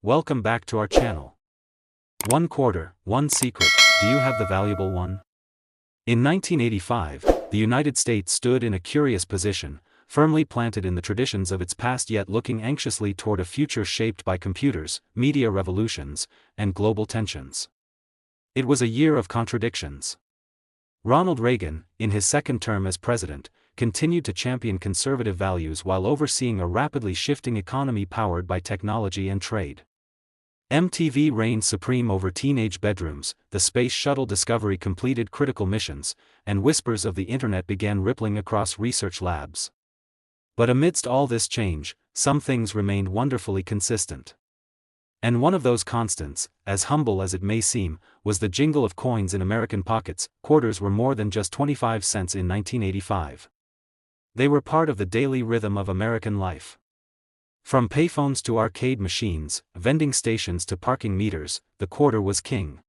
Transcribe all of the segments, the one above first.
welcome back to our channel. One quarter, one secret, do you have the valuable one? In 1985, the United States stood in a curious position, firmly planted in the traditions of its past yet looking anxiously toward a future shaped by computers, media revolutions, and global tensions. It was a year of contradictions. Ronald Reagan, in his second term as president, continued to champion conservative values while overseeing a rapidly shifting economy powered by technology and trade. MTV reigned supreme over teenage bedrooms, the Space Shuttle Discovery completed critical missions, and whispers of the internet began rippling across research labs. But amidst all this change, some things remained wonderfully consistent. And one of those constants, as humble as it may seem, was the jingle of coins in American pockets. Quarters were more than just 25 cents in 1985. They were part of the daily rhythm of American life. From payphones to arcade machines, vending stations to parking meters, the quarter was king.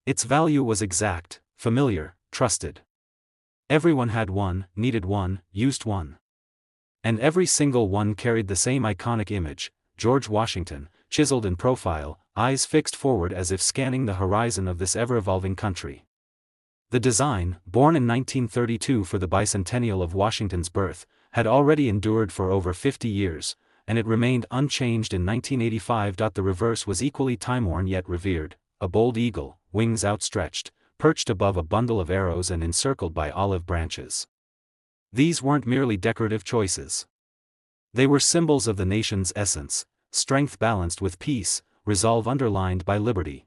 Its value was exact, familiar, trusted. Everyone had one, needed one, used one. And every single one carried the same iconic image: George Washington, chiseled in profile, eyes fixed forward as if scanning the horizon of this ever-evolving country. The design, born in 1932 for the bicentennial of Washington's birth, had already endured for over 50 years, and it remained unchanged in 1985. The reverse was equally time-worn yet revered: a bold eagle, wings outstretched, perched above a bundle of arrows and encircled by olive branches. These weren't merely decorative choices. They were symbols of the nation's essence: strength balanced with peace, resolve underlined by liberty.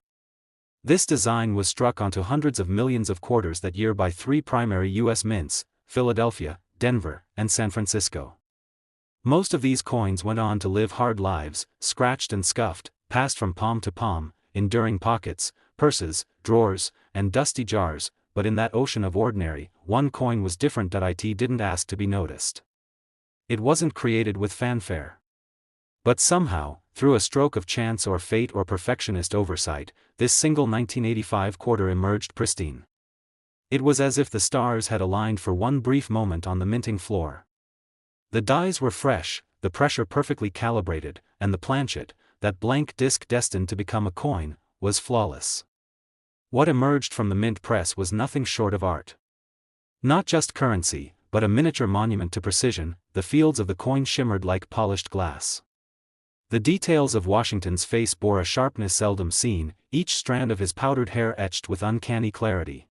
This design was struck onto hundreds of millions of quarters that year by three primary U.S. mints: Philadelphia, Denver, and San Francisco. Most of these coins went on to live hard lives, scratched and scuffed, passed from palm to palm, enduring pockets, purses, drawers, and dusty jars, but in that ocean of ordinary, one coin was different. It didn't ask to be noticed. It wasn't created with fanfare. But somehow, through a stroke of chance or fate or perfectionist oversight, this single 1985 quarter emerged pristine. It was as if the stars had aligned for one brief moment on the minting floor. The dies were fresh, the pressure perfectly calibrated, and the planchet, that blank disc destined to become a coin, was flawless. What emerged from the mint press was nothing short of art. Not just currency, but a miniature monument to precision. The fields of the coin shimmered like polished glass. The details of Washington's face bore a sharpness seldom seen, each strand of his powdered hair etched with uncanny clarity.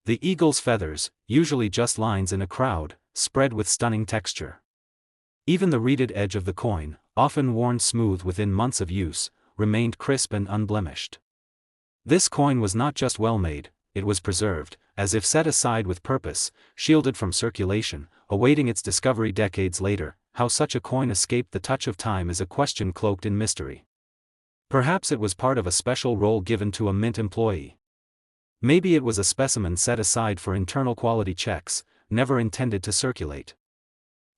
The eagle's feathers, usually just lines in a crowd, spread with stunning texture. Even the reeded edge of the coin, often worn smooth within months of use, remained crisp and unblemished. This coin was not just well made, it was preserved, as if set aside with purpose, shielded from circulation, awaiting its discovery decades later. How such a coin escaped the touch of time is a question cloaked in mystery. Perhaps it was part of a special role given to a mint employee. Maybe it was a specimen set aside for internal quality checks, never intended to circulate.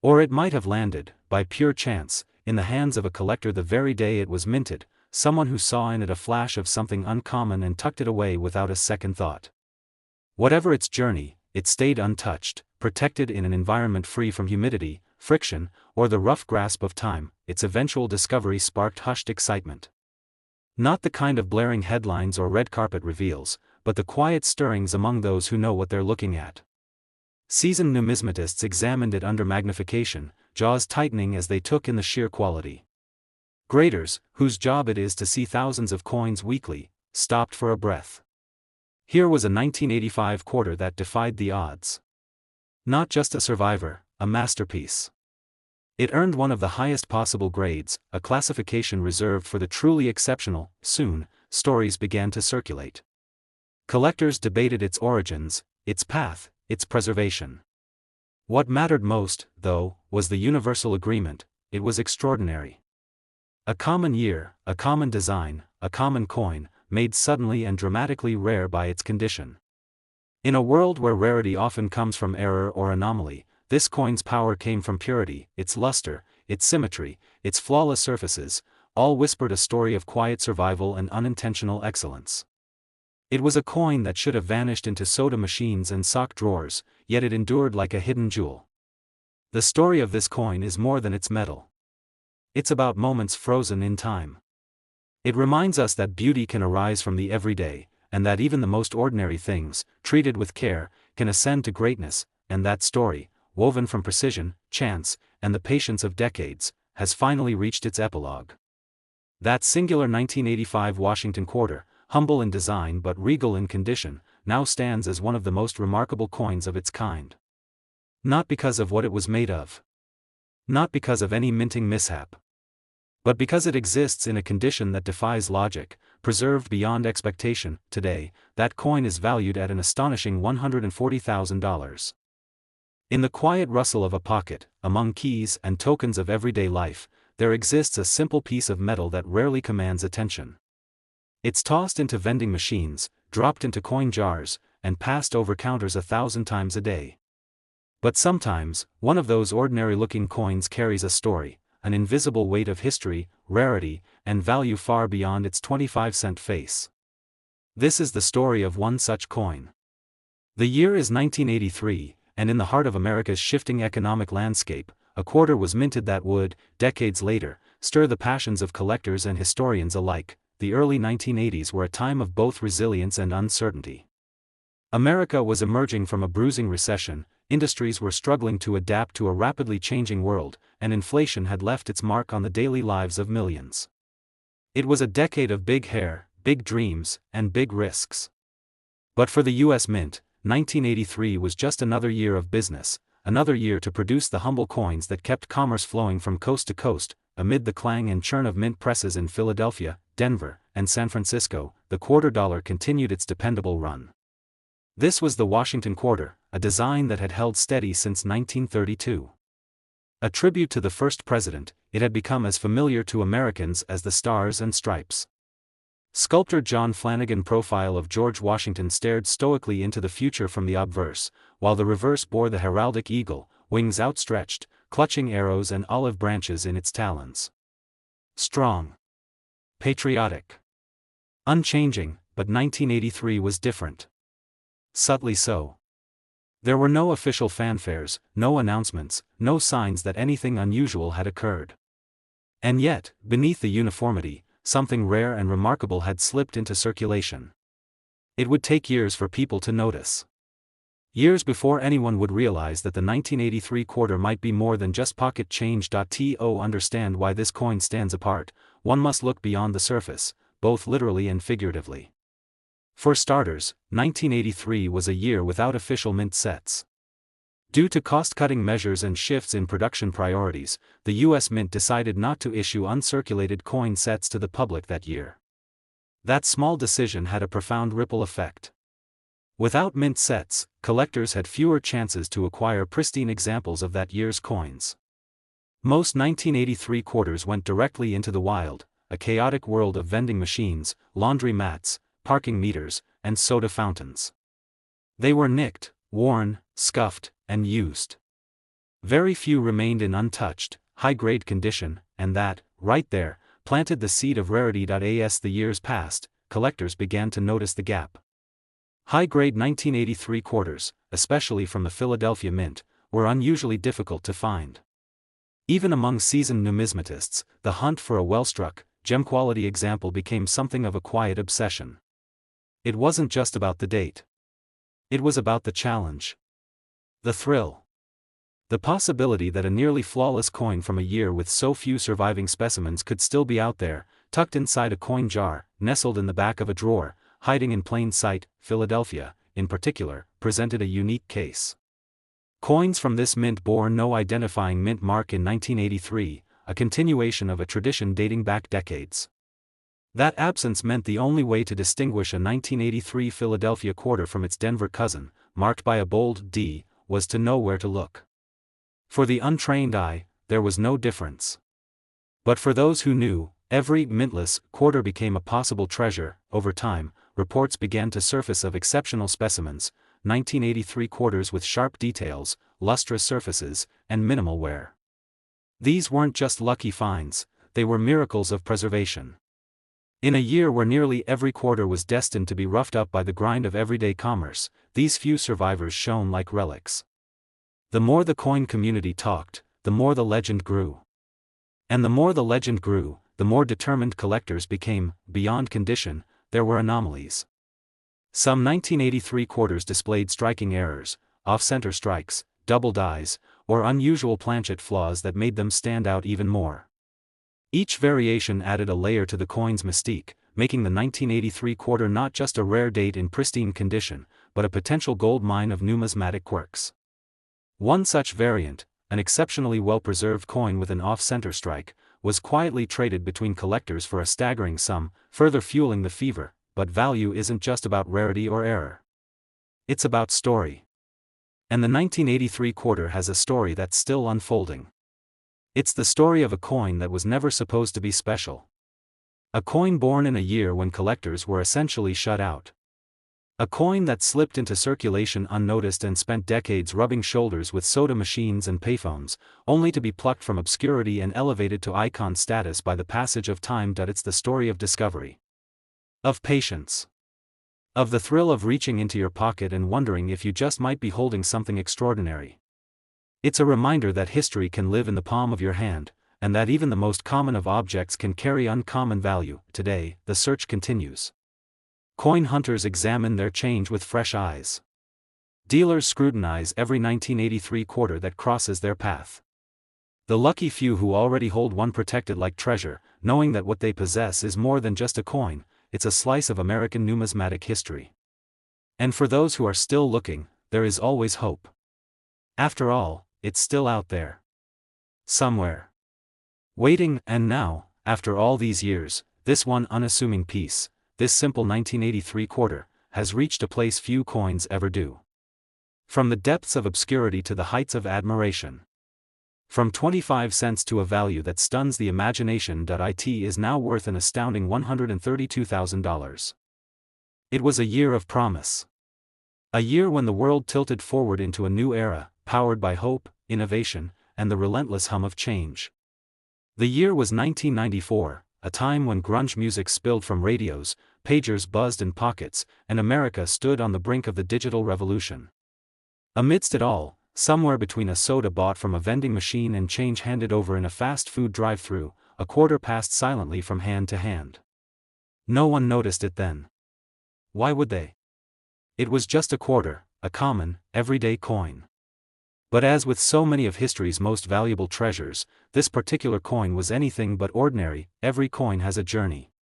Or it might have landed, by pure chance, in the hands of a collector the very day it was minted, someone who saw in it a flash of something uncommon and tucked it away without a second thought. Whatever its journey, it stayed untouched, protected in an environment free from humidity, friction, or the rough grasp of time. Its eventual discovery sparked hushed excitement. Not the kind of blaring headlines or red carpet reveals, but the quiet stirrings among those who know what they're looking at. Seasoned numismatists examined it under magnification, jaws tightening as they took in the sheer quality. Graders, whose job it is to see thousands of coins weekly, stopped for a breath. Here was a 1985 quarter that defied the odds. Not just a survivor, a masterpiece. It earned one of the highest possible grades, a classification reserved for the truly exceptional. Soon, stories began to circulate. Collectors debated its origins, its path, its preservation. What mattered most, though, was the universal agreement: it was extraordinary. A common year, a common design, a common coin, made suddenly and dramatically rare by its condition. In a world where rarity often comes from error or anomaly, this coin's power came from purity. Its luster, its symmetry, its flawless surfaces, all whispered a story of quiet survival and unintentional excellence. It was a coin that should have vanished into soda machines and sock drawers, yet it endured like a hidden jewel. The story of this coin is more than its metal. It's about moments frozen in time. It reminds us that beauty can arise from the everyday, and that even the most ordinary things, treated with care, can ascend to greatness, and that story, woven from precision, chance, and the patience of decades, has finally reached its epilogue. That singular 1985 Washington quarter, humble in design but regal in condition, now stands as one of the most remarkable coins of its kind. Not because of what it was made of. Not because of any minting mishap. But because it exists in a condition that defies logic, preserved beyond expectation. Today, that coin is valued at an astonishing $140,000. In the quiet rustle of a pocket, among keys and tokens of everyday life, there exists a simple piece of metal that rarely commands attention. It's tossed into vending machines, dropped into coin jars, and passed over counters 1,000 times a day. But sometimes, one of those ordinary-looking coins carries a story, an invisible weight of history, rarity, and value far beyond its 25-cent face. This is the story of one such coin. The year is 1983, and in the heart of America's shifting economic landscape, a quarter was minted that would, decades later, stir the passions of collectors and historians alike. The early 1980s were a time of both resilience and uncertainty. America was emerging from a bruising recession, industries were struggling to adapt to a rapidly changing world, and inflation had left its mark on the daily lives of millions. It was a decade of big hair, big dreams, and big risks. But for the U.S. Mint, 1983 was just another year of business, another year to produce the humble coins that kept commerce flowing from coast to coast. Amid the clang and churn of mint presses in Philadelphia, Denver, and San Francisco, the quarter dollar continued its dependable run. This was the Washington quarter, a design that had held steady since 1932. A tribute to the first president, it had become as familiar to Americans as the stars and stripes. Sculptor John Flanagan's profile of George Washington stared stoically into the future from the obverse, while the reverse bore the heraldic eagle, wings outstretched, clutching arrows and olive branches in its talons. Strong. Patriotic. Unchanging, but 1983 was different. Subtly so. There were no official fanfares, no announcements, no signs that anything unusual had occurred. And yet, beneath the uniformity, something rare and remarkable had slipped into circulation. It would take years for people to notice. Years before anyone would realize that the 1983 quarter might be more than just pocket change. To understand why this coin stands apart, one must look beyond the surface, both literally and figuratively. For starters, 1983 was a year without official mint sets. Due to cost-cutting measures and shifts in production priorities, the U.S. Mint decided not to issue uncirculated coin sets to the public that year. That small decision had a profound ripple effect. Without mint sets, collectors had fewer chances to acquire pristine examples of that year's coins. Most 1983 quarters went directly into the wild, a chaotic world of vending machines, laundry mats, parking meters, and soda fountains. They were nicked, worn, scuffed, and used. Very few remained in untouched, high-grade condition, and that, right there, planted the seed of rarity. As the years passed, collectors began to notice the gap. High-grade 1983 quarters, especially from the Philadelphia Mint, were unusually difficult to find. Even among seasoned numismatists, the hunt for a well-struck, gem-quality example became something of a quiet obsession. It wasn't just about the date. It was about the challenge. The thrill. The possibility that a nearly flawless coin from a year with so few surviving specimens could still be out there, tucked inside a coin jar, nestled in the back of a drawer, hiding in plain sight. Philadelphia, in particular, presented a unique case. Coins from this mint bore no identifying mint mark in 1983, a continuation of a tradition dating back decades. That absence meant the only way to distinguish a 1983 Philadelphia quarter from its Denver cousin, marked by a bold D, was to know where to look. For the untrained eye, there was no difference. But for those who knew, every mintless quarter became a possible treasure. Over time, reports began to surface of exceptional specimens, 1983 quarters with sharp details, lustrous surfaces, and minimal wear. These weren't just lucky finds, they were miracles of preservation. In a year where nearly every quarter was destined to be roughed up by the grind of everyday commerce, these few survivors shone like relics. The more the coin community talked, the more the legend grew. And the more the legend grew, the more determined collectors became. Beyond condition, there were anomalies. Some 1983 quarters displayed striking errors, off-center strikes, double dies, or unusual planchet flaws that made them stand out even more. Each variation added a layer to the coin's mystique, making the 1983 quarter not just a rare date in pristine condition, but a potential gold mine of numismatic quirks. One such variant, an exceptionally well-preserved coin with an off-center strike, was quietly traded between collectors for a staggering sum, further fueling the fever. But value isn't just about rarity or error. It's about story. And the 1983 quarter has a story that's still unfolding. It's the story of a coin that was never supposed to be special. A coin born in a year when collectors were essentially shut out. A coin that slipped into circulation unnoticed and spent decades rubbing shoulders with soda machines and payphones, only to be plucked from obscurity and elevated to icon status by the passage of time. It's the story of discovery. Of patience. Of the thrill of reaching into your pocket and wondering if you just might be holding something extraordinary. It's a reminder that history can live in the palm of your hand, and that even the most common of objects can carry uncommon value. Today, the search continues. Coin hunters examine their change with fresh eyes. Dealers scrutinize every 1983 quarter that crosses their path. The lucky few who already hold one protect it like treasure, knowing that what they possess is more than just a coin. It's a slice of American numismatic history. And for those who are still looking, there is always hope. After all, it's still out there. Somewhere. Waiting. And now, after all these years, this one unassuming piece, this simple 1983 quarter, has reached a place few coins ever do. From the depths of obscurity to the heights of admiration. From 25 cents to a value that stuns the imagination. It is now worth an astounding $132,000. It was a year of promise. A year when the world tilted forward into a new era, powered by hope, innovation, and the relentless hum of change. The year was 1994, a time when grunge music spilled from radios, pagers buzzed in pockets, and America stood on the brink of the digital revolution. Amidst it all, somewhere between a soda bought from a vending machine and change handed over in a fast food drive-thru, a quarter passed silently from hand to hand. No one noticed it then. Why would they? It was just a quarter, a common, everyday coin. But as with so many of history's most valuable treasures, this particular coin was anything but ordinary. Every coin has a journey.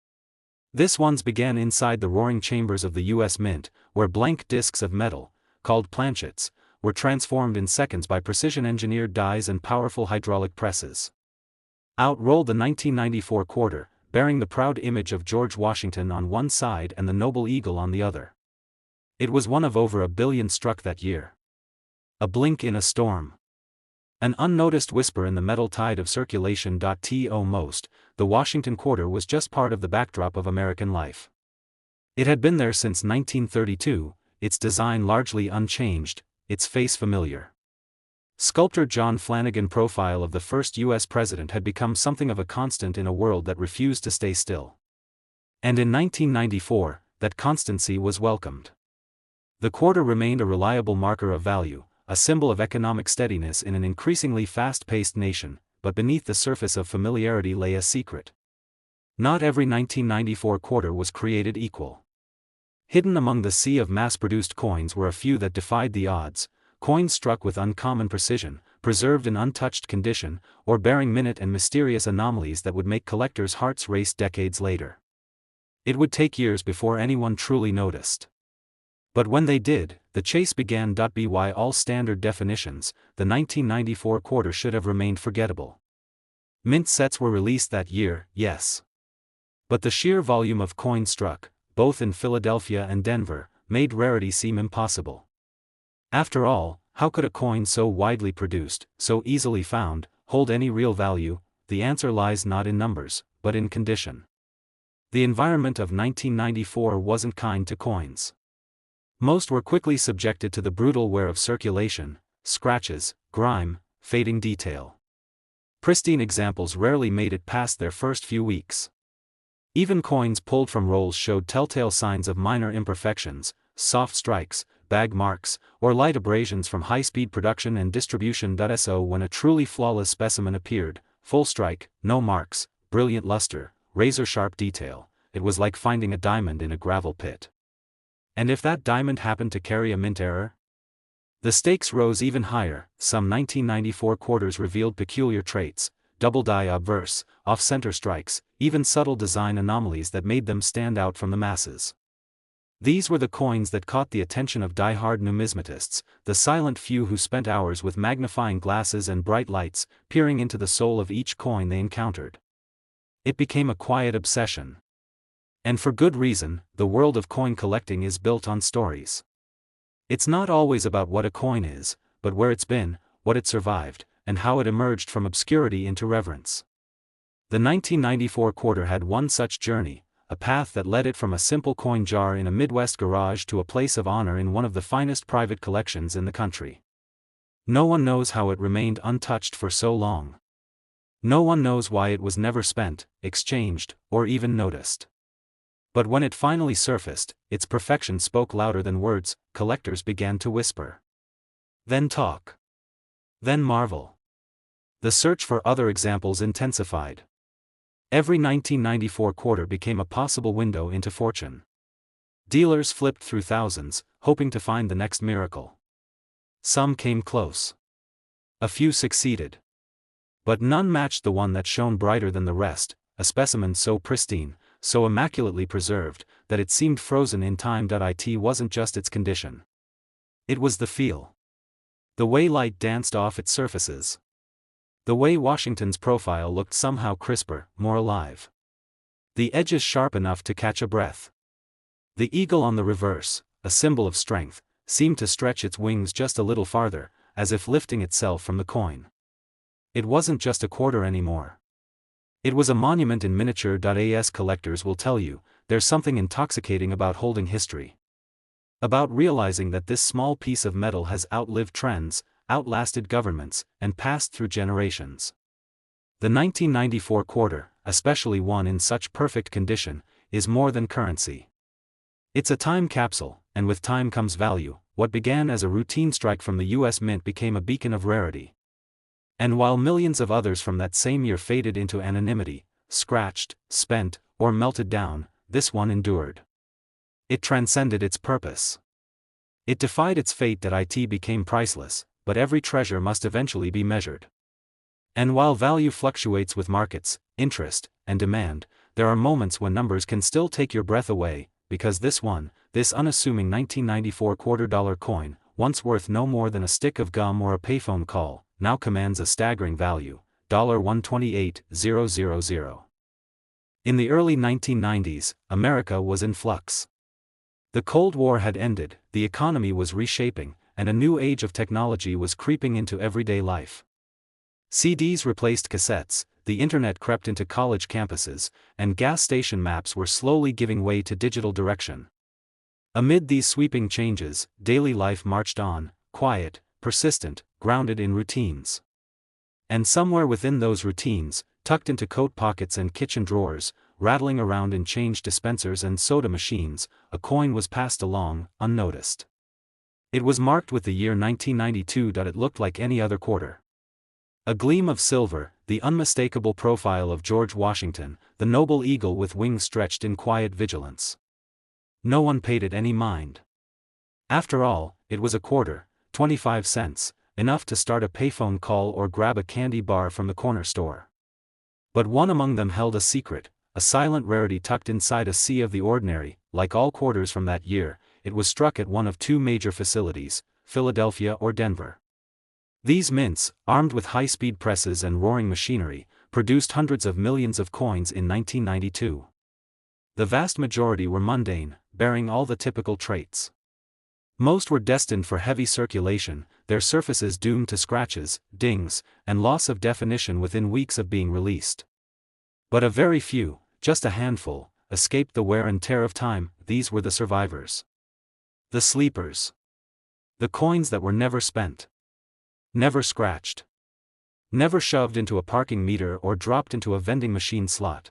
This one's began inside the roaring chambers of the U.S. Mint, where blank discs of metal, called planchets, were transformed in seconds by precision-engineered dies and powerful hydraulic presses. Out rolled the 1994 quarter, bearing the proud image of George Washington on one side and the noble eagle on the other. It was one of over 1 billion struck that year. A blink in a storm. An unnoticed whisper in the metal tide of circulation. To most, the Washington quarter was just part of the backdrop of American life. It had been there since 1932, its design largely unchanged, its face familiar. Sculptor John Flanagan profile of the first U.S. president had become something of a constant in a world that refused to stay still. And in 1994, that constancy was welcomed. The quarter remained a reliable marker of value, a symbol of economic steadiness in an increasingly fast-paced nation, but beneath the surface of familiarity lay a secret. Not every 1994 quarter was created equal. Hidden among the sea of mass-produced coins were a few that defied the odds, coins struck with uncommon precision, preserved in untouched condition, or bearing minute and mysterious anomalies that would make collectors' hearts race decades later. It would take years before anyone truly noticed. But when they did, the chase began. By all standard definitions, the 1994 quarter should have remained forgettable. Mint sets were released that year, yes. But the sheer volume of coins struck, both in Philadelphia and Denver, made rarity seem impossible. After all, how could a coin so widely produced, so easily found, hold any real value? The answer lies not in numbers, but in condition. The environment of 1994 wasn't kind to coins. Most were quickly subjected to the brutal wear of circulation, scratches, grime, fading detail. Pristine examples rarely made it past their first few weeks. Even coins pulled from rolls showed telltale signs of minor imperfections, soft strikes, bag marks, or light abrasions from high-speed production and distribution. So when a truly flawless specimen appeared, full strike, no marks, brilliant luster, razor-sharp detail. It was like finding a diamond in a gravel pit. And if that diamond happened to carry a mint error? The stakes rose even higher. Some 1994 quarters revealed peculiar traits, double die obverse, off-center strikes, even subtle design anomalies that made them stand out from the masses. These were the coins that caught the attention of die-hard numismatists, the silent few who spent hours with magnifying glasses and bright lights, peering into the soul of each coin they encountered. It became a quiet obsession. And for good reason. The world of coin collecting is built on stories. It's not always about what a coin is, but where it's been, what it survived, and how it emerged from obscurity into reverence. The 1994 quarter had one such journey, a path that led it from a simple coin jar in a Midwest garage to a place of honor in one of the finest private collections in the country. No one knows how it remained untouched for so long. No one knows why it was never spent, exchanged, or even noticed. But when it finally surfaced, its perfection spoke louder than words. Collectors began to whisper. Then talk. Then marvel. The search for other examples intensified. Every 1994 quarter became a possible window into fortune. Dealers flipped through thousands, hoping to find the next miracle. Some came close. A few succeeded. But none matched the one that shone brighter than the rest, a specimen so pristine, so immaculately preserved, that it seemed frozen in time. It wasn't just its condition. It was the feel. The way light danced off its surfaces. The way Washington's profile looked somehow crisper, more alive. The edges sharp enough to catch a breath. The eagle on the reverse, a symbol of strength, seemed to stretch its wings just a little farther, as if lifting itself from the coin. It wasn't just a quarter anymore. It was a monument in miniature. As collectors will tell you, there's something intoxicating about holding history. About realizing that this small piece of metal has outlived trends, outlasted governments, and passed through generations. The 1994 quarter, especially one in such perfect condition, is more than currency. It's a time capsule, and with time comes value. What began as a routine strike from the US Mint became a beacon of rarity. And while millions of others from that same year faded into anonymity, scratched, spent, or melted down, this one endured. It transcended its purpose. It defied its fate. It became priceless, but every treasure must eventually be measured. And while value fluctuates with markets, interest, and demand, there are moments when numbers can still take your breath away, because this unassuming 1994 $quarter coin, once worth no more than a stick of gum or a payphone call, now commands a staggering value, $128,000. In the early 1990s, America was in flux. The Cold War had ended, the economy was reshaping, and a new age of technology was creeping into everyday life. CDs replaced cassettes, the internet crept into college campuses, and gas station maps were slowly giving way to digital direction. Amid these sweeping changes, daily life marched on, quiet, persistent, grounded in routines. And somewhere within those routines, tucked into coat pockets and kitchen drawers, rattling around in change dispensers and soda machines, a coin was passed along, unnoticed. It was marked with the year 1992. It looked like any other quarter. A gleam of silver, the unmistakable profile of George Washington, the noble eagle with wings stretched in quiet vigilance. No one paid it any mind. After all, it was a quarter, 25 cents, enough to start a payphone call or grab a candy bar from the corner store. But one among them held a secret, a silent rarity tucked inside a sea of the ordinary. Like all quarters from that year, it was struck at one of two major facilities, Philadelphia or Denver. These mints, armed with high-speed presses and roaring machinery, produced hundreds of millions of coins in 1992. The vast majority were mundane, bearing all the typical traits. Most were destined for heavy circulation, their surfaces doomed to scratches, dings, and loss of definition within weeks of being released. But a very few, just a handful, escaped the wear and tear of time. These were the survivors. The sleepers. The coins that were never spent. Never scratched. Never shoved into a parking meter or dropped into a vending machine slot.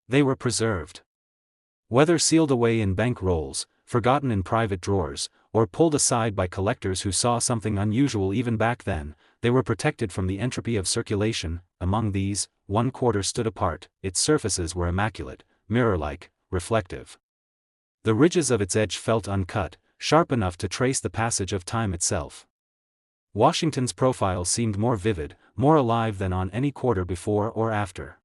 They were preserved. Whether sealed away in bank rolls, forgotten in private drawers, or pulled aside by collectors who saw something unusual even back then, they were protected from the entropy of circulation. Among these, one quarter stood apart, its surfaces were immaculate, mirror-like, reflective. The ridges of its edge felt uncut, sharp enough to trace the passage of time itself. Washington's profile seemed more vivid, more alive than on any quarter before or after.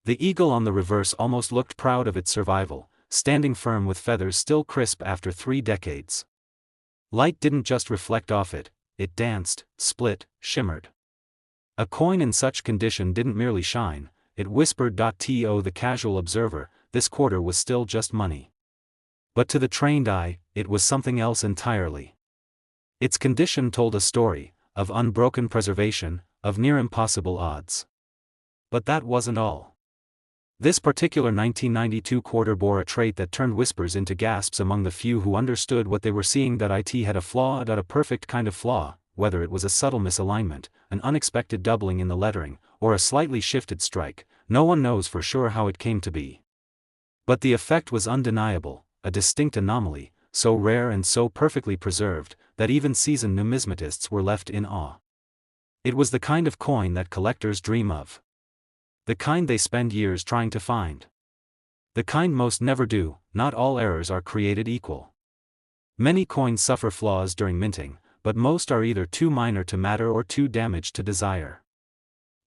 The eagle on the reverse almost looked proud of its survival, standing firm with feathers still crisp after 3 decades. Light didn't just reflect off it, it danced, split, shimmered. A coin in such condition didn't merely shine, it whispered. To the casual observer, this quarter was still just money. But to the trained eye, it was something else entirely. Its condition told a story, of unbroken preservation, of near impossible odds. But that wasn't all. This particular 1992 quarter bore a trait that turned whispers into gasps among the few who understood what they were seeing. It had a flaw, a perfect kind of flaw, whether it was a subtle misalignment, an unexpected doubling in the lettering, or a slightly shifted strike, no one knows for sure how it came to be. But the effect was undeniable, a distinct anomaly, so rare and so perfectly preserved, that even seasoned numismatists were left in awe. It was the kind of coin that collectors dream of. The kind they spend years trying to find. The kind most never do. Not all errors are created equal. Many coins suffer flaws during minting, but most are either too minor to matter or too damaged to desire.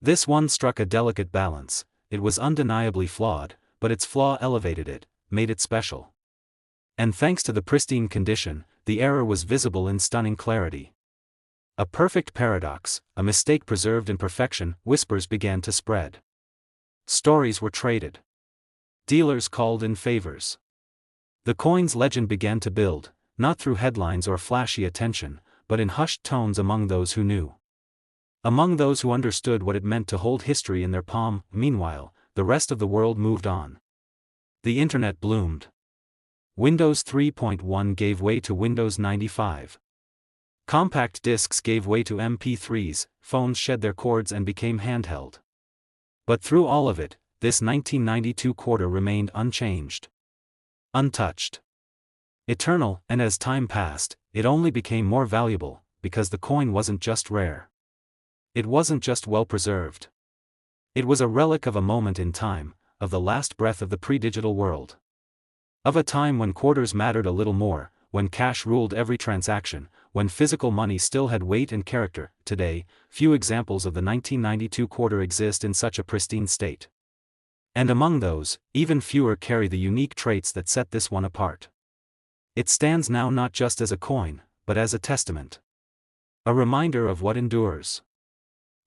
This one struck a delicate balance. It was undeniably flawed, but its flaw elevated it, made it special. And thanks to the pristine condition, the error was visible in stunning clarity. A perfect paradox, a mistake preserved in perfection. Whispers began to spread. Stories were traded. Dealers called in favors. The coin's legend began to build, not through headlines or flashy attention, but in hushed tones among those who knew. Among those who understood what it meant to hold history in their palm. Meanwhile, the rest of the world moved on. The internet bloomed. Windows 3.1 gave way to Windows 95. Compact discs gave way to MP3s, phones shed their cords and became handheld. But through all of it, this 1992 quarter remained unchanged. Untouched. Eternal. And as time passed, it only became more valuable, because the coin wasn't just rare. It wasn't just well preserved. It was a relic of a moment in time, of the last breath of the pre-digital world. Of a time when quarters mattered a little more, when cash ruled every transaction, when physical money still had weight and character. Today, few examples of the 1992 quarter exist in such a pristine state. And among those, even fewer carry the unique traits that set this one apart. It stands now not just as a coin, but as a testament. A reminder of what endures.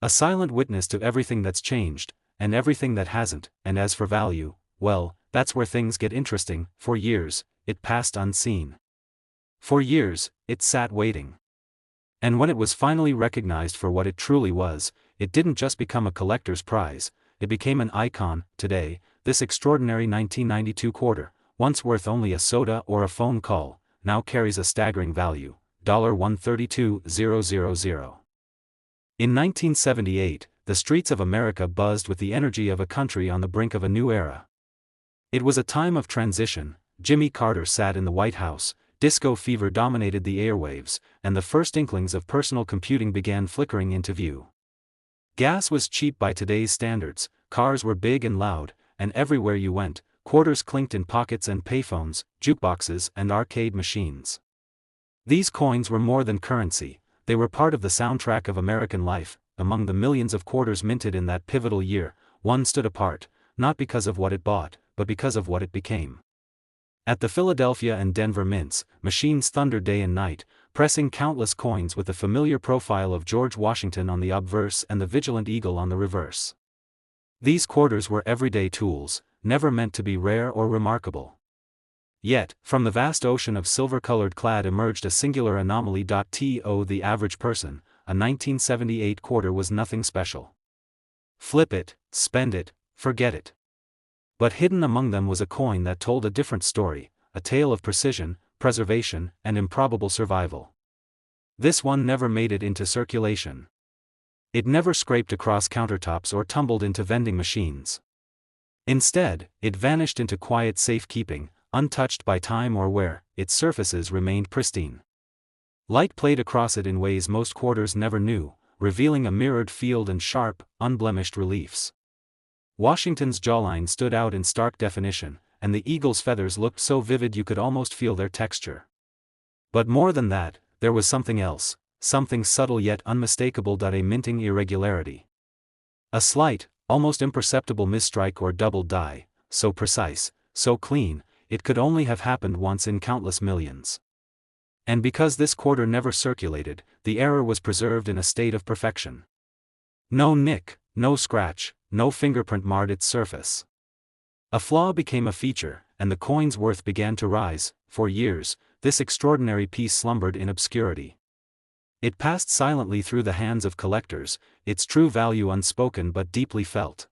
A silent witness to everything that's changed, and everything that hasn't. And as for value, well, that's where things get interesting. For years, it passed unseen. For years, it sat waiting. And when it was finally recognized for what it truly was, it didn't just become a collector's prize, it became an icon. Today, this extraordinary 1992 quarter, once worth only a soda or a phone call, now carries a staggering value, $132,000. In 1978, the streets of America buzzed with the energy of a country on the brink of a new era. It was a time of transition. Jimmy Carter sat in the White House, disco fever dominated the airwaves, and the first inklings of personal computing began flickering into view. Gas was cheap by today's standards, cars were big and loud, and everywhere you went, quarters clinked in pockets and payphones, jukeboxes and arcade machines. These coins were more than currency, they were part of the soundtrack of American life. Among the millions of quarters minted in that pivotal year, one stood apart, not because of what it bought, but because of what it became. At the Philadelphia and Denver mints, machines thundered day and night, pressing countless coins with the familiar profile of George Washington on the obverse and the vigilant eagle on the reverse. These quarters were everyday tools, never meant to be rare or remarkable. Yet, from the vast ocean of silver-colored clad emerged a singular anomaly. To the average person, a 1978 quarter was nothing special. Flip it, spend it, forget it. But hidden among them was a coin that told a different story, a tale of precision, preservation, and improbable survival. This one never made it into circulation. It never scraped across countertops or tumbled into vending machines. Instead, it vanished into quiet safekeeping, untouched by time or wear. Its surfaces remained pristine. Light played across it in ways most quarters never knew, revealing a mirrored field and sharp, unblemished reliefs. Washington's jawline stood out in stark definition, and the eagle's feathers looked so vivid you could almost feel their texture. But more than that, there was something else, something subtle yet unmistakable: a minting irregularity. A slight, almost imperceptible misstrike or double die, so precise, so clean, it could only have happened once in countless millions. And because this quarter never circulated, the error was preserved in a state of perfection. No nick, no scratch, no fingerprint marred its surface. A flaw became a feature, and the coin's worth began to rise. For years, this extraordinary piece slumbered in obscurity. It passed silently through the hands of collectors, its true value unspoken but deeply felt.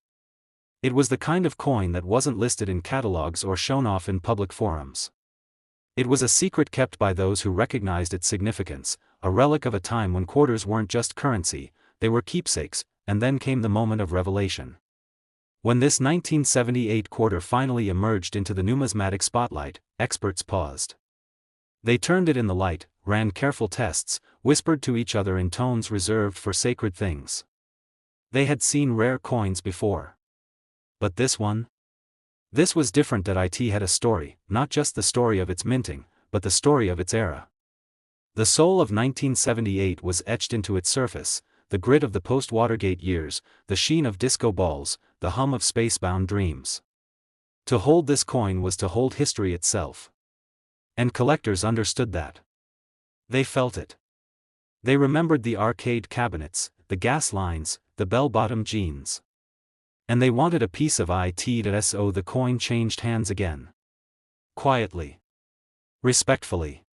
It was the kind of coin that wasn't listed in catalogs or shown off in public forums. It was a secret kept by those who recognized its significance, a relic of a time when quarters weren't just currency, they were keepsakes. And then came the moment of revelation. When this 1978 quarter finally emerged into the numismatic spotlight, experts paused. They turned it in the light, ran careful tests, whispered to each other in tones reserved for sacred things. They had seen rare coins before. But this one? This was different. It had a story, not just the story of its minting, but the story of its era. The soul of 1978 was etched into its surface, the grit of the post-Watergate years, the sheen of disco balls, the hum of space-bound dreams. To hold this coin was to hold history itself. And collectors understood that. They felt it. They remembered the arcade cabinets, the gas lines, the bell-bottom jeans. And they wanted a piece of it. So the coin changed hands again. Quietly. Respectfully.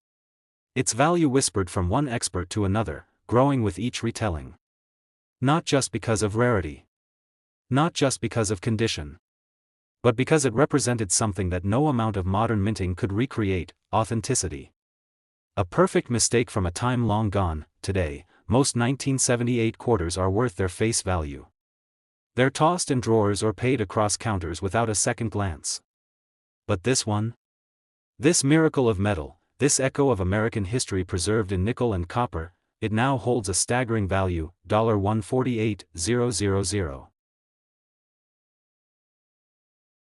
Its value whispered from one expert to another, growing with each retelling. Not just because of rarity. Not just because of condition. But because it represented something that no amount of modern minting could recreate: authenticity. A perfect mistake from a time long gone. Today, most 1978 quarters are worth their face value. They're tossed in drawers or paid across counters without a second glance. But this one? This miracle of metal, this echo of American history preserved in nickel and copper, it now holds a staggering value: $148,000.